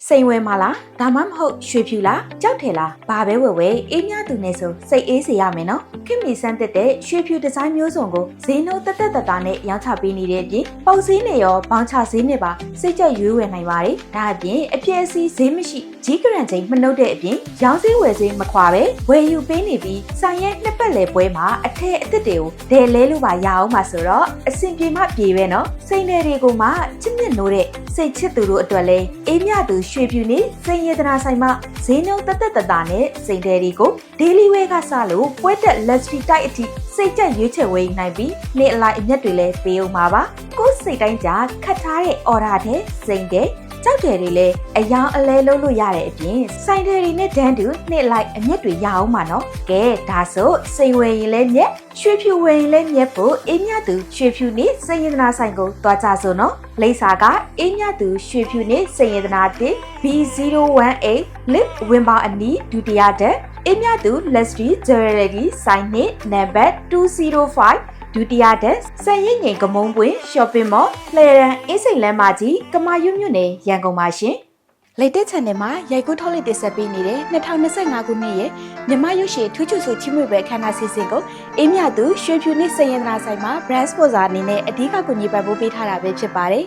စိန်ဝဲမလားဒါမှမဟုတ်ရွှေဖြူလားကြောက်တယ်လားဘာပဲဝဲဝဲအေးမြသူနဲ့ဆိုစိတ်အေးစေရမယ်နော်ခင်မီစမ်းတက်တဲ့ရွှေဖြူဒီဇိုင်းမျိုးစုံကိုဈေးနှုန်းတက်တာနဲ့ရောင်းချပေးနေတဲ့အပြင်ပေါက်ဈေးနဲ့ရောဘောင်းချဈေးနဲ့ပါစိတ်ကြက်ရွေးဝယ်နိုင်ပါတယ်ဒါအပြင်အပြည့်အစည်ဈေးမရှိကြီးကရန်ချိန်မနှုတ်တဲ့အပြင်ရောင်းဈေးဝယ်ဈေးမခွာပဲဝယ်ယူပေးနေပြီးဆိုင်ရဲ့နှစ်ပတ်လည်ပွဲမှာအထက်အသစ်တွေကိုဒယ်လဲလို့ပါရအောင်ပါဆိုတော့အဆင်ပြေမှပြေပဲနော်စိန်တယ်တွေကိုမှချစ်မြတ်နိုးတဲ့စိတ်ချစ်သူတို့အတွက်လဲအေးမြသူရွှေဖြူနဲ့စိန်ရတနာဆိုင်မှာဈေးနှုန်းတက်တာနဲ့စိန်တယ်တွေကို daily wear ကစလို့ပွဲတက် luxury တိုက်အထိစိတ်ကြက်ရွေးချယ်ဝယ်နိုင်ပြီးနေ့အလိုက်အမြတ်တွေလည်းပေးအောင်ပါကိုယ်စိတ်တိုင်းကြာခတ်ထားတဲ့ order တဲ့စိန်တယ်ကြောက်တယ်တွေလည်းအယောင်အလဲလုပ်လို့ရတဲ့အပြင်ဆိုင်တယ်တွေနဲ့ဒန်းတူနှစ်လိုက်အမြတ်တွေရအောင်ပါနော်ကဲဒါဆိုစိန်ဝယ်ရင်လည်းမြက်ရွှေဖြူဝယ်ရင်လည်းမြက်ဖို့အေးမြသူရွှေဖြူနဲ့စိန်ရတနာဆိုင်ကိုတွားကြစို့နော်လိပ်စာကအေးမြသူရွှေဖြူနဲ့စိန်ရတနာတင် B018 lip ဝင်ပေါအနီးဒုတိယတက်အေးမြသူ luxury jewelry ဆိုင်နဲ့နံပါတ်205ဒုတိယတက်စံရိပ်ငိန်ကမုံပွင့် shopping mall လှရန်အင်းစိန်လမ်းမကြီးကမာရွတ်မြို့နယ်ရန်ကုန်ပါရှင်လက်တက် channel မှာရိုက်ကူးထုတ်လွှင့်တင်ဆက်ပေးနေတဲ့2025ခုနှစ်ရဲ့မြန်မာရုပ်ရှင်ထူးချွန်ဆုချီးမွမ်းပွဲခမ်းနားစီစဉ်ကိုအေးမြသူရွှေဖြူနှင့်စည်ရင်နာဆိုင်မှာ brand sponsor အနေနဲ့အဓိကကူညီပံ့ပိုးပေးထားတာပဲဖြစ်ပါတယ်